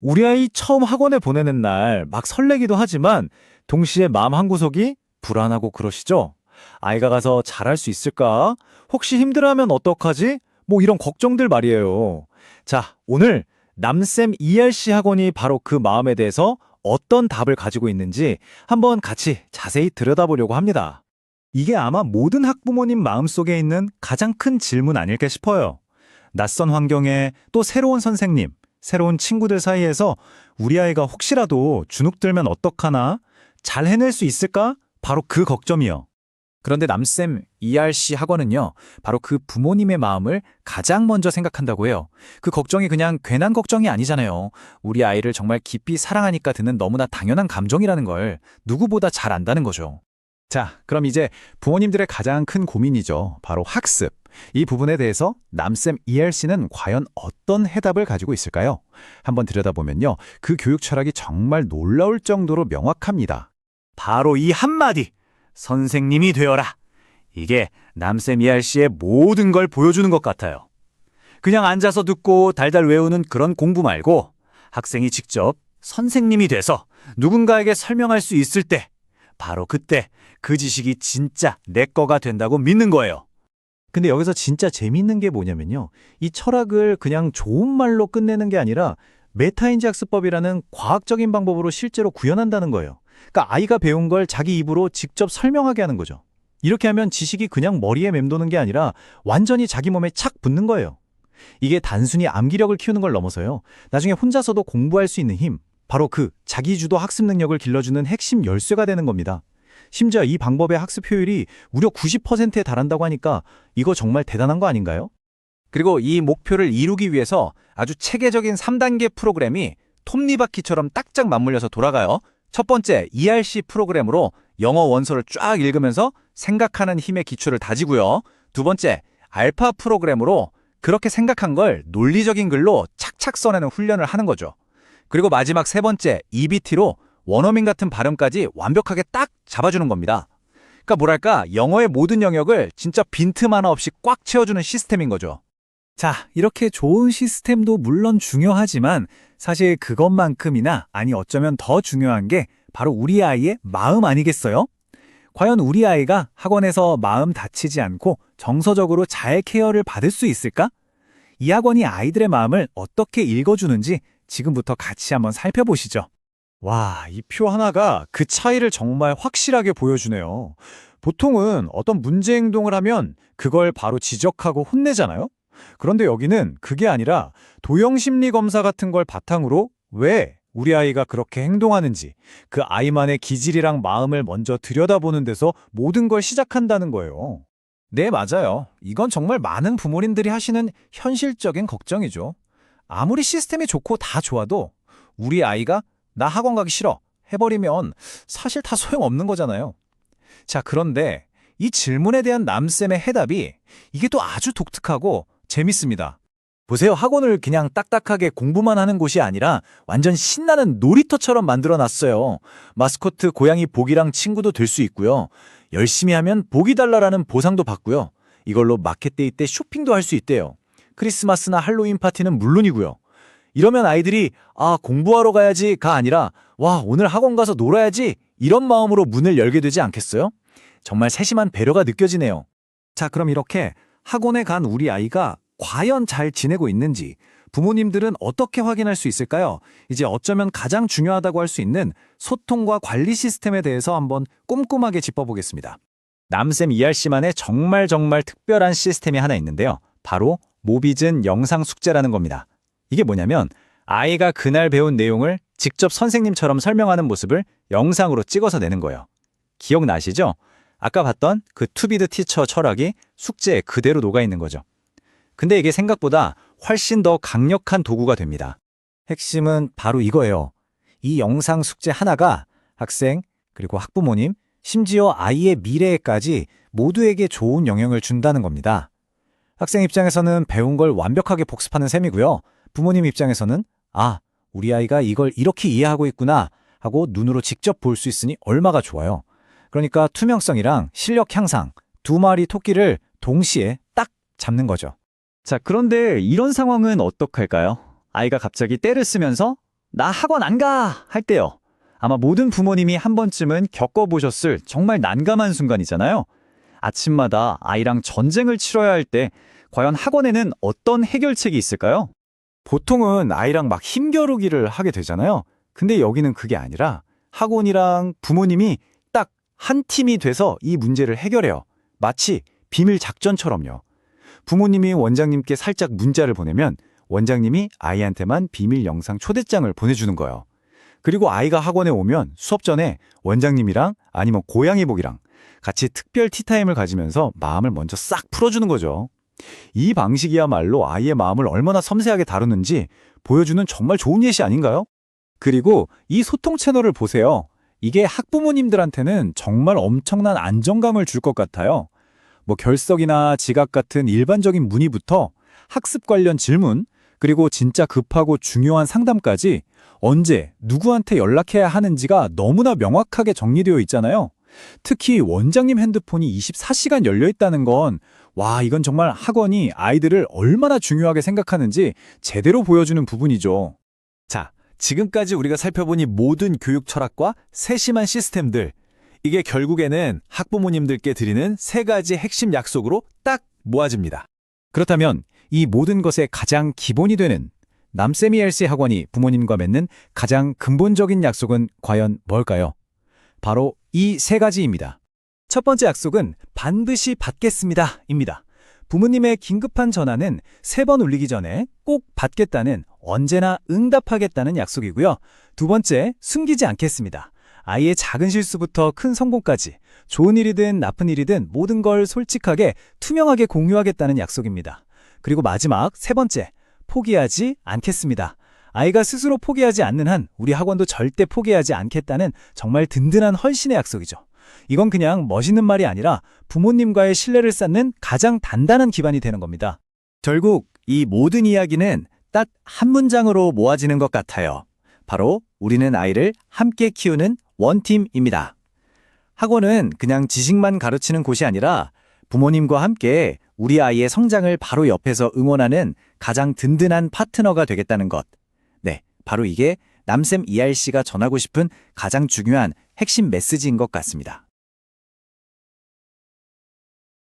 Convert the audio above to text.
우리 아이 처음 학원에 보내는 날 막 설레기도 하지만 동시에 마음 한구석이 불안하고 그러시죠? 아이가 가서 잘할 수 있을까? 혹시 힘들어하면 어떡하지? 뭐 이런 걱정들 말이에요. 자, 오늘 남쌤 ERC 학원이 바로 그 마음에 대해서 어떤 답을 가지고 있는지 한번 같이 자세히 들여다보려고 합니다. 이게 아마 모든 학부모님 마음속에 있는 가장 큰 질문 아닐까 싶어요. 낯선 환경에 또 새로운 선생님, 새로운 친구들 사이에서 우리 아이가 혹시라도 주눅들면 어떡하나? 잘 해낼 수 있을까? 바로 그 걱정이요. 그런데 남쌤 ERC 학원은요, 바로 그 부모님의 마음을 가장 먼저 생각한다고 해요. 그 걱정이 그냥 괜한 걱정이 아니잖아요. 우리 아이를 정말 깊이 사랑하니까 드는 너무나 당연한 감정이라는 걸 누구보다 잘 안다는 거죠. 자, 그럼 이제 부모님들의 가장 큰 고민이죠. 바로 학습. 이 부분에 대해서 남쌤 ERC는 과연 어떤 해답을 가지고 있을까요? 한번 들여다보면요. 그 교육 철학이 정말 놀라울 정도로 명확합니다. 바로 이 한마디! 선생님이 되어라! 이게 남쌤 ERC의 모든 걸 보여주는 것 같아요. 그냥 앉아서 듣고 달달 외우는 그런 공부 말고 학생이 직접 선생님이 돼서 누군가에게 설명할 수 있을 때 바로 그때 그 지식이 진짜 내 거가 된다고 믿는 거예요. 근데 여기서 진짜 재미있는 게 뭐냐면요. 이 철학을 그냥 좋은 말로 끝내는 게 아니라 메타인지 학습법이라는 과학적인 방법으로 실제로 구현한다는 거예요. 그러니까 아이가 배운 걸 자기 입으로 직접 설명하게 하는 거죠. 이렇게 하면 지식이 그냥 머리에 맴도는 게 아니라 완전히 자기 몸에 착 붙는 거예요. 이게 단순히 암기력을 키우는 걸 넘어서요. 나중에 혼자서도 공부할 수 있는 힘, 바로 그 자기주도 학습 능력을 길러주는 핵심 열쇠가 되는 겁니다. 심지어 이 방법의 학습 효율이 무려 90%에 달한다고 하니까 이거 정말 대단한 거 아닌가요? 그리고 이 목표를 이루기 위해서 아주 체계적인 3단계 프로그램이 톱니바퀴처럼 딱짝 맞물려서 돌아가요. 첫 번째, ERC 프로그램으로 영어 원서를 쫙 읽으면서 생각하는 힘의 기초를 다지고요. 두 번째, 알파 프로그램으로 그렇게 생각한 걸 논리적인 글로 착착 써내는 훈련을 하는 거죠. 그리고 마지막 세 번째, EBT로 원어민 같은 발음까지 완벽하게 딱 잡아주는 겁니다. 그러니까 뭐랄까, 영어의 모든 영역을 진짜 빈틈 하나 없이 꽉 채워주는 시스템인 거죠. 자, 이렇게 좋은 시스템도 물론 중요하지만 사실 그것만큼이나 아니 어쩌면 더 중요한 게 바로 우리 아이의 마음 아니겠어요? 과연 우리 아이가 학원에서 마음 다치지 않고 정서적으로 잘 케어를 받을 수 있을까? 이 학원이 아이들의 마음을 어떻게 읽어주는지 지금부터 같이 한번 살펴보시죠. 와, 이 표 하나가 그 차이를 정말 확실하게 보여주네요. 보통은 어떤 문제 행동을 하면 그걸 바로 지적하고 혼내잖아요? 그런데 여기는 그게 아니라 도형심리 검사 같은 걸 바탕으로 왜 우리 아이가 그렇게 행동하는지 그 아이만의 기질이랑 마음을 먼저 들여다보는 데서 모든 걸 시작한다는 거예요. 네, 맞아요. 이건 정말 많은 부모님들이 하시는 현실적인 걱정이죠. 아무리 시스템이 좋고 다 좋아도 우리 아이가 나 학원 가기 싫어 해버리면 사실 다 소용없는 거잖아요. 자, 그런데 이 질문에 대한 남쌤의 해답이 이게 또 아주 독특하고 재밌습니다. 보세요. 학원을 그냥 딱딱하게 공부만 하는 곳이 아니라 완전 신나는 놀이터처럼 만들어놨어요. 마스코트 고양이 복이랑 친구도 될 수 있고요. 열심히 하면 복이 달라라는 보상도 받고요. 이걸로 마켓데이 때 쇼핑도 할 수 있대요. 크리스마스나 할로윈 파티는 물론이고요. 이러면 아이들이 공부하러 가야지가 아니라 와, 오늘 학원 가서 놀아야지 이런 마음으로 문을 열게 되지 않겠어요? 정말 세심한 배려가 느껴지네요. 자, 그럼 이렇게 학원에 간 우리 아이가 과연 잘 지내고 있는지 부모님들은 어떻게 확인할 수 있을까요? 이제 어쩌면 가장 중요하다고 할 수 있는 소통과 관리 시스템에 대해서 한번 꼼꼼하게 짚어보겠습니다. 남쌤 ERC만의 정말 특별한 시스템이 하나 있는데요. 바로 모비즌 영상 숙제라는 겁니다. 이게 뭐냐면 아이가 그날 배운 내용을 직접 선생님처럼 설명하는 모습을 영상으로 찍어서 내는 거예요. 기억나시죠? 아까 봤던 그 투비드 티처 철학이 숙제에 그대로 녹아있는 거죠. 근데 이게 생각보다 훨씬 더 강력한 도구가 됩니다. 핵심은 바로 이거예요. 이 영상 숙제 하나가 학생, 그리고 학부모님, 심지어 아이의 미래에까지 모두에게 좋은 영향을 준다는 겁니다. 학생 입장에서는 배운 걸 완벽하게 복습하는 셈이고요. 부모님 입장에서는 우리 아이가 이걸 이렇게 이해하고 있구나 하고 눈으로 직접 볼 수 있으니 얼마가 좋아요. 그러니까 투명성이랑 실력 향상, 두 마리 토끼를 동시에 딱 잡는 거죠. 자, 그런데 이런 상황은 어떡할까요? 아이가 갑자기 떼를 쓰면서 나 학원 안 가! 할 때요. 아마 모든 부모님이 한 번쯤은 겪어보셨을 정말 난감한 순간이잖아요. 아침마다 아이랑 전쟁을 치러야 할 때 과연 학원에는 어떤 해결책이 있을까요? 보통은 아이랑 막 힘겨루기를 하게 되잖아요. 근데 여기는 그게 아니라 학원이랑 부모님이 딱 한 팀이 돼서 이 문제를 해결해요. 마치 비밀 작전처럼요. 부모님이 원장님께 살짝 문자를 보내면 원장님이 아이한테만 비밀 영상 초대장을 보내주는 거예요. 그리고 아이가 학원에 오면 수업 전에 원장님이랑 아니면 고양이복이랑 같이 특별 티타임을 가지면서 마음을 먼저 싹 풀어주는 거죠. 이 방식이야말로 아이의 마음을 얼마나 섬세하게 다루는지 보여주는 정말 좋은 예시 아닌가요? 그리고 이 소통 채널을 보세요. 이게 학부모님들한테는 정말 엄청난 안정감을 줄 것 같아요. 뭐 결석이나 지각 같은 일반적인 문의부터 학습 관련 질문, 그리고 진짜 급하고 중요한 상담까지 언제, 누구한테 연락해야 하는지가 너무나 명확하게 정리되어 있잖아요. 특히 원장님 핸드폰이 24시간 열려 있다는 건 와, 이건 정말 학원이 아이들을 얼마나 중요하게 생각하는지 제대로 보여주는 부분이죠. 자, 지금까지 우리가 살펴본 이 모든 교육 철학과 세심한 시스템들, 이게 결국에는 학부모님들께 드리는 세 가지 핵심 약속으로 딱 모아집니다. 그렇다면 이 모든 것의 가장 기본이 되는 남세미 LC 학원이 부모님과 맺는 가장 근본적인 약속은 과연 뭘까요? 바로 이 세 가지입니다. 첫 번째 약속은 반드시 받겠습니다 입니다. 부모님의 긴급한 전화는 3번 울리기 전에 꼭 받겠다는, 언제나 응답하겠다는 약속이고요. 두 번째, 숨기지 않겠습니다. 아이의 작은 실수부터 큰 성공까지 좋은 일이든 나쁜 일이든 모든 걸 솔직하게 투명하게 공유하겠다는 약속입니다. 그리고 마지막 세 번째, 포기하지 않겠습니다. 아이가 스스로 포기하지 않는 한 우리 학원도 절대 포기하지 않겠다는 정말 든든한 헌신의 약속이죠. 이건 그냥 멋있는 말이 아니라 부모님과의 신뢰를 쌓는 가장 단단한 기반이 되는 겁니다. 결국 이 모든 이야기는 딱 한 문장으로 모아지는 것 같아요. 바로 우리는 아이를 함께 키우는 원팀입니다. 학원은 그냥 지식만 가르치는 곳이 아니라 부모님과 함께 우리 아이의 성장을 바로 옆에서 응원하는 가장 든든한 파트너가 되겠다는 것. 네, 바로 이게 남쌤 ERC가 전하고 싶은 가장 중요한 핵심 메시지인 것 같습니다.